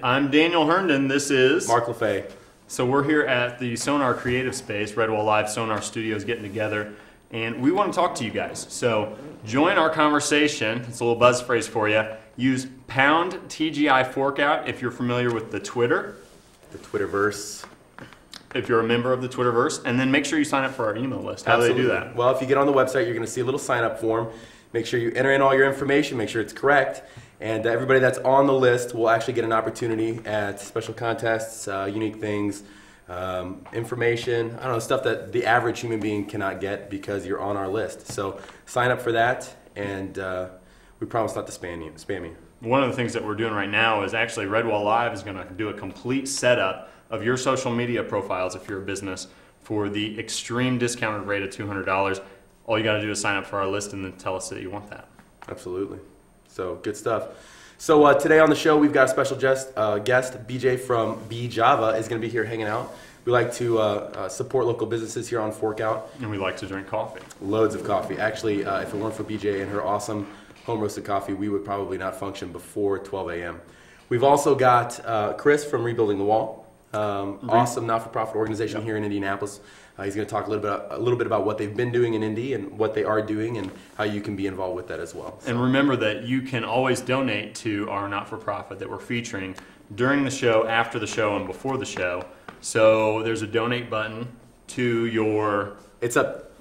I'm Daniel Herndon. This is Mark LaFay. So we're here at the Sonar Creative Space, Redwall Live Sonar Studios, getting together, and we want to talk to you guys. So join our conversation. It's a little buzz phrase for you. Use pound TGI Forkout if you're familiar with the Twitter. The Twitterverse. If you're a member of the Twitterverse, and then make sure you sign up for our email list. How do they do that? Well, if you get on the website, you're going to see a little sign-up form. Make sure you enter in all your information, make sure it's correct, and everybody that's on the list will actually get an opportunity at special contests, unique things, information, I don't know, stuff that the average human being cannot get because you're on our list. So sign up for that, and we promise not to spam you. One of the things that we're doing right now is actually Redwall Live is going to do a complete setup of your social media profiles if you're a business for the extreme discounted rate of $200. All you got to do is sign up for our list and then tell us that you want that. Absolutely. So good stuff. So today on the show we've got a special guest, BJ from BJava is going to be here hanging out. We like to support local businesses here on Forkout. And we like to drink coffee. Loads of coffee. Actually, if it weren't for BJ and her awesome home roasted coffee, we would probably not function before 12 a.m. We've also got Chris from Rebuilding the Wall. Awesome not-for-profit organization here in Indianapolis. He's going to talk a little bit about what they've been doing in Indy and what they are doing and how you can be involved with that as well. So. And remember that you can always donate to our not-for-profit that we're featuring during the show, after the show, and before the show. So there's a donate button to your... It's up.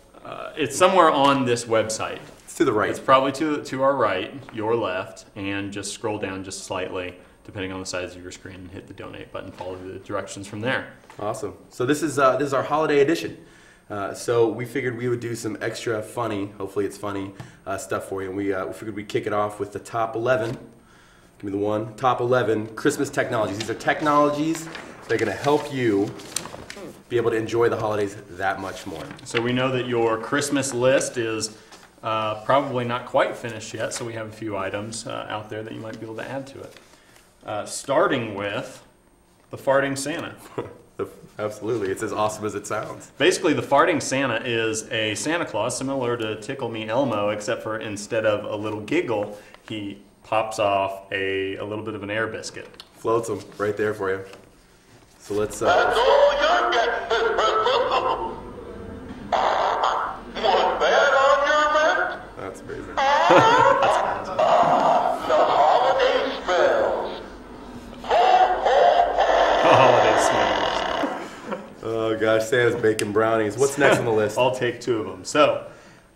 It's somewhere on this website. It's to the right. It's probably to our right, your left, and just scroll down just slightly, depending on the size of your screen, and hit the donate button, follow the directions from there. Awesome. So this is our holiday edition. So we figured we would do some extra funny, hopefully it's funny, stuff for you. And we figured we'd kick it off with the top 11. Give me the one. Top 11 Christmas technologies. These are technologies that are going to help you be able to enjoy the holidays that much more. So we know that your Christmas list is probably not quite finished yet, so we have a few items out there that you might be able to add to it. Starting with the farting Santa. Absolutely, it's as awesome as it sounds. Basically, the farting Santa is a Santa Claus similar to Tickle Me Elmo, except for instead of a little giggle, he pops off a little bit of an air biscuit. Floats them right there for you. So let's... That's all you're getting this Christmas. Was that on your list? That's amazing. The holiday spells. Holiday smells. Oh gosh, Santa's baking brownies. What's next on the list? I'll take two of them. So,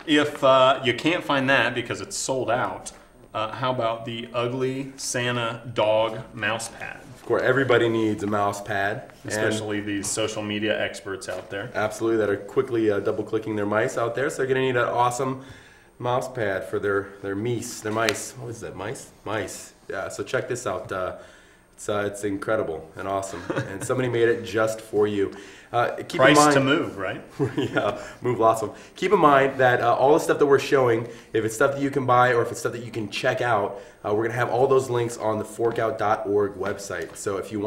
if you can't find that because it's sold out, how about the ugly Santa dog mouse pad? Of course, everybody needs a mouse pad. Especially these social media experts out there. Absolutely, that are quickly double-clicking their mice out there. So they're going to need an awesome mouse pad for their mice. What is that, mice? Mice. Yeah, so check this out. It's incredible and awesome. And somebody made it just for you. Keep Price in mind, to move, right? Yeah, move lots of them. Keep in mind that all the stuff that we're showing, if it's stuff that you can buy or if it's stuff that you can check out, we're going to have all those links on the forkout.org website. So if you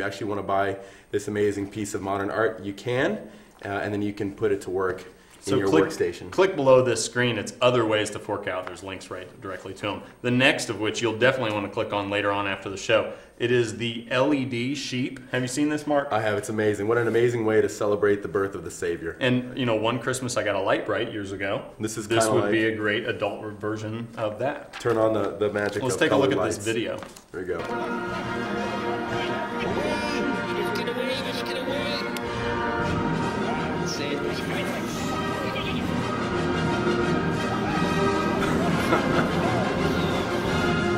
actually want to buy this amazing piece of modern art, you can, and then you can put it to work in your workstation. Click below this screen. It's other ways to fork out. There's links right directly to them. The next of which you'll definitely want to click on later on after the show. It is the LED sheep. Have you seen this, Mark? I have. It's amazing. What an amazing way to celebrate the birth of the Savior. And you know, one Christmas I got a light bright years ago. This would be a great adult version of that. Turn on the magic. Let's of take a look at lights. this video. There we go.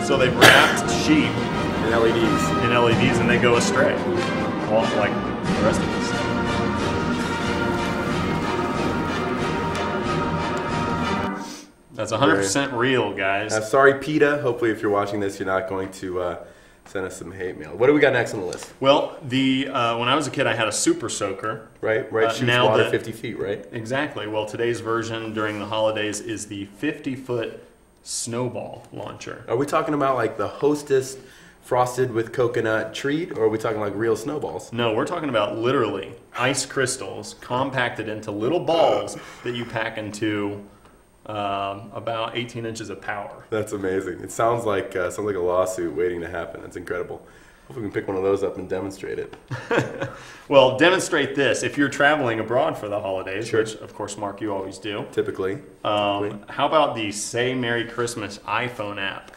So they've wrapped sheep in LEDs, and they go astray, all like the rest of us. That's 100% real, guys. Sorry, PETA. Hopefully, if you're watching this, you're not going to send us some hate mail. What do we got next on the list? Well, when I was a kid, I had a super soaker. Right. Shoots water 50 feet, right? Exactly. Well, today's version during the holidays is the 50-foot snowball launcher. Are we talking about like the Hostess frosted with coconut treat, or are we talking like real snowballs? No, we're talking about literally ice crystals compacted into little balls that you pack into about 18 inches of power. That's amazing. It sounds like a lawsuit waiting to happen. That's incredible. Hopefully we can pick one of those up and demonstrate it. Well, demonstrate this. If you're traveling abroad for the holidays, Sure. which of course, Mark, you always do. Typically. How about the Say Merry Christmas iPhone app?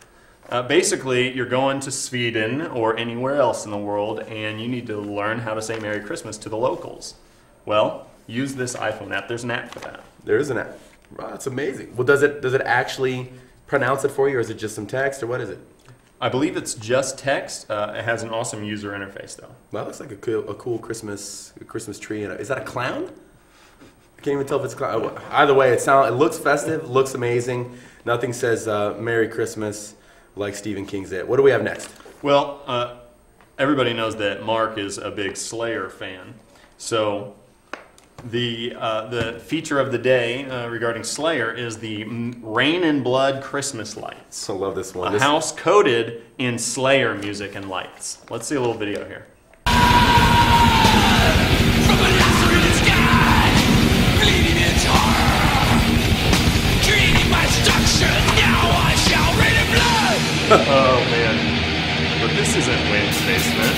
Basically, you're going to Sweden or anywhere else in the world, and you need to learn how to say Merry Christmas to the locals. Well, use this iPhone app. There's an app for that. There is an app. Wow, that's amazing. Well, does it actually pronounce it for you, or is it just some text, or what is it? I believe it's just text. It has an awesome user interface, though. Well, that looks like a cool Christmas tree. Is that a clown? I can't even tell if it's a clown. Either way, it looks festive, looks amazing. Nothing says Merry Christmas like Stephen King's It. What do we have next? Well, everybody knows that Mark is a big Slayer fan. So the feature of the day regarding Slayer is the Rain and Blood Christmas lights. I love this one. A house coated in Slayer music and lights. Let's see a little video here. From a lacerated sky, bleeding its horror, creating my structure. Now I shall rain in blood. Oh man, but this isn't Wayne's basement.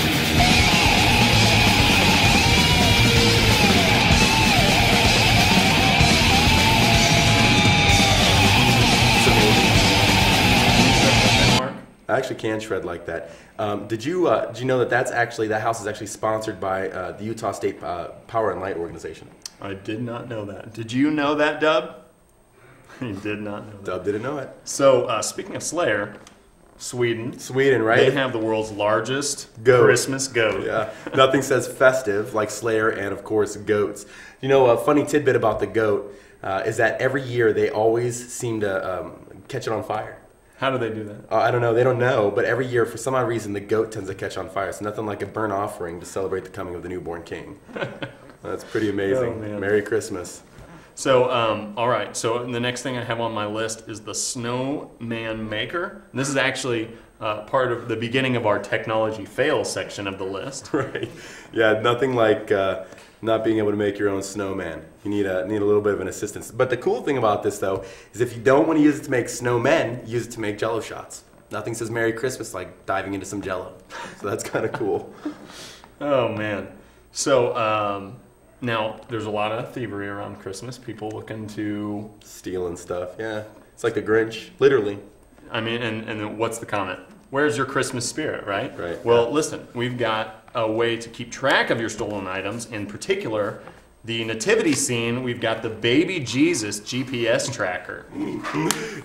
I actually can shred like that. Did you know that house is actually sponsored by the Utah State Power and Light Organization? I did not know that. Did you know that, Dub? You did not know that. Dub didn't know it. So, speaking of Slayer, Sweden, right? They have the world's largest Goat. Christmas goat. Yeah, nothing says festive like Slayer and, of course, goats. You know, a funny tidbit about the goat is that every year they always seem to catch it on fire. How do they do that? I don't know. They don't know. But every year, for some odd reason, the goat tends to catch on fire. It's nothing like a burnt offering to celebrate the coming of the newborn king. That's pretty amazing. Oh, man. Merry Christmas. So, all right. So the next thing I have on my list is the Snowman Maker. And this is actually part of the beginning of our technology fail section of the list. Right. Yeah, nothing like not being able to make your own snowman. You need a little bit of an assistance. But the cool thing about this, though, is if you don't want to use it to make snowmen, use it to make Jello shots. Nothing says Merry Christmas like diving into some Jello. So that's kind of cool. Oh, man. So, now, there's a lot of thievery around Christmas. People looking to steal stuff. Yeah. It's like the Grinch, literally. I mean, and then what's the comment? Where's your Christmas spirit, right? Right. Well, listen, we've got a way to keep track of your stolen items. In particular, the nativity scene, we've got the baby Jesus GPS tracker.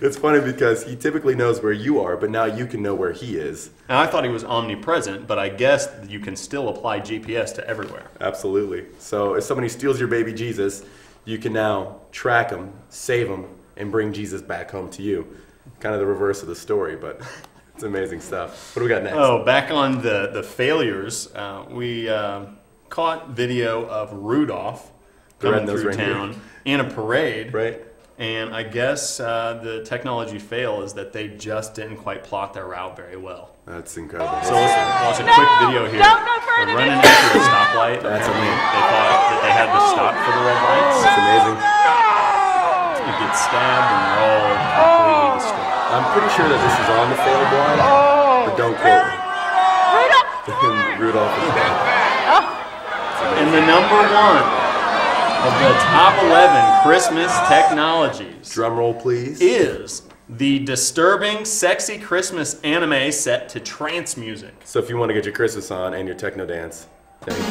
It's funny because he typically knows where you are, but now you can know where he is. Now, I thought he was omnipresent, but I guess you can still apply GPS to everywhere. Absolutely. So if somebody steals your baby Jesus, you can now track him, save him, and bring Jesus back home to you. Kind of the reverse of the story, but it's amazing stuff. What do we got next? Oh, back on the failures, we caught video of Rudolph coming through town in a parade. Right. And I guess the technology fail is that they just didn't quite plot their route very well. That's incredible. So let's watch a quick video here. They're running into a stoplight. That's and amazing. They thought that they had to stop for the red lights. That's amazing. It gets stabbed and they're all completely destroyed. I'm pretty sure that this is on the fail blog, but don't quote me. Rudolph is dead. And the number one of the top 11 Christmas technologies Drum roll, please. is the disturbing, sexy Christmas anime set to trance music. So if you want to get your Christmas on and your techno dance, thank you.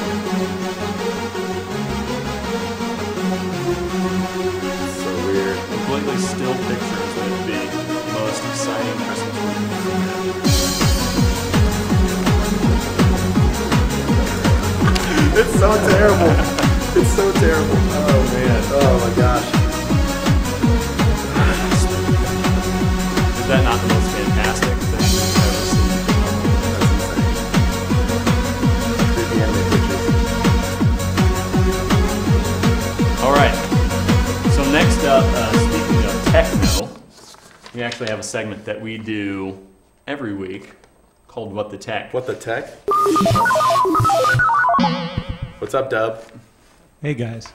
So weird. Completely still pictures would be the most exciting Christmas movie. It's so terrible. It's so terrible. Oh man. Oh my gosh. Is that not the most fantastic thing you've ever seen? Creepy anime pictures. All right. So next up, speaking of techno, we actually have a segment that we do every week called What the Tech. What the tech? What's up, Dub? Hey guys.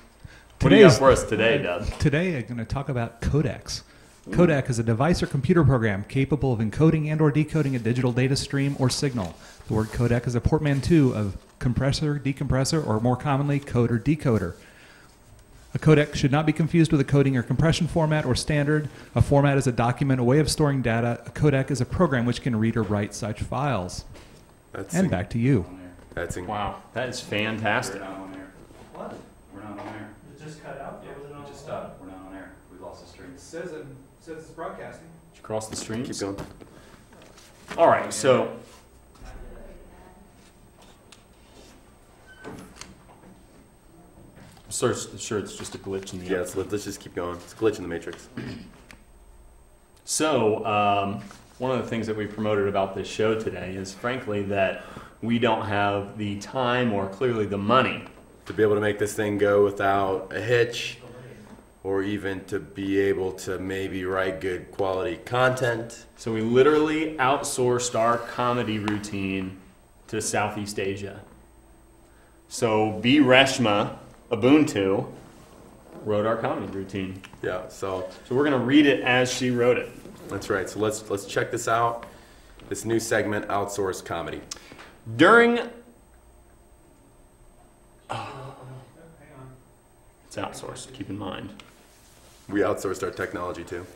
What do you got for us today, Dub? Today I'm going to talk about codecs. Codec is a device or computer program capable of encoding and or decoding a digital data stream or signal. The word codec is a portmanteau of compressor, decompressor, or more commonly, coder, decoder. A codec should not be confused with a coding or compression format or standard. A format is a document, a way of storing data. A codec is a program which can read or write such files. And back to you. Wow, that is fantastic. We're not on air. What? We're not on air. It just cut out? Yeah, it just stopped. We're not on air. We lost the stream. It says it's broadcasting. Did you cross the streams? Keep going. All right, so I'm sure it's just a glitch in the Yeah, let's just keep going. It's a glitch in the matrix. So, one of the things that we promoted about this show today is, frankly, that we don't have the time or clearly the money To be able to make this thing go without a hitch, or even to be able to maybe write good quality content. So we literally outsourced our comedy routine to Southeast Asia. So B. Reshma Ubuntu wrote our comedy routine. Yeah, so So we're going to read it as she wrote it. that's right. So let's check this out. This new segment, Outsourced Comedy. During... It's outsourced, keep in mind. We outsourced our technology too.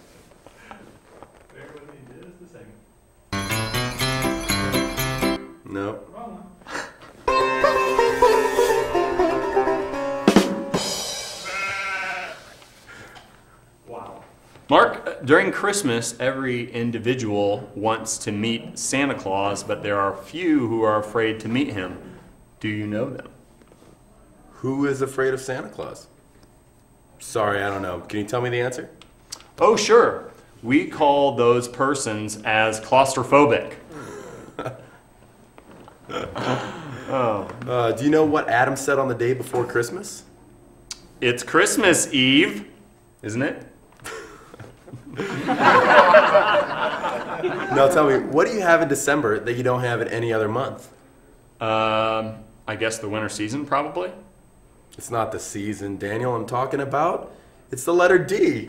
Bear with me just a second. No. Wrong one. Wow. Mark, during Christmas, every individual wants to meet Santa Claus, but there are few who are afraid to meet him. Do you know them? Who is afraid of Santa Claus? Sorry, I don't know. Can you tell me the answer? Oh, sure. We call those persons as claustrophobic. Do you know what Adam said on the day before Christmas? It's Christmas Eve, isn't it? No, tell me, what do you have in December that you don't have in any other month? I guess the winter season, probably. It's not the season, Daniel, I'm talking about. It's the letter D.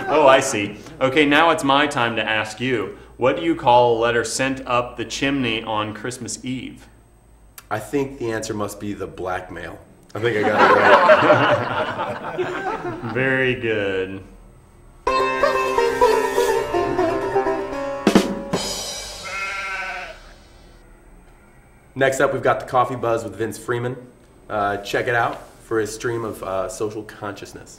Oh, I see. Okay, now it's my time to ask you. What do you call a letter sent up the chimney on Christmas Eve? I think the answer must be the blackmail. I think I got it right. Very good. Next up, we've got the Coffee Buzz with Vince Freeman. Check it out for his stream of social consciousness.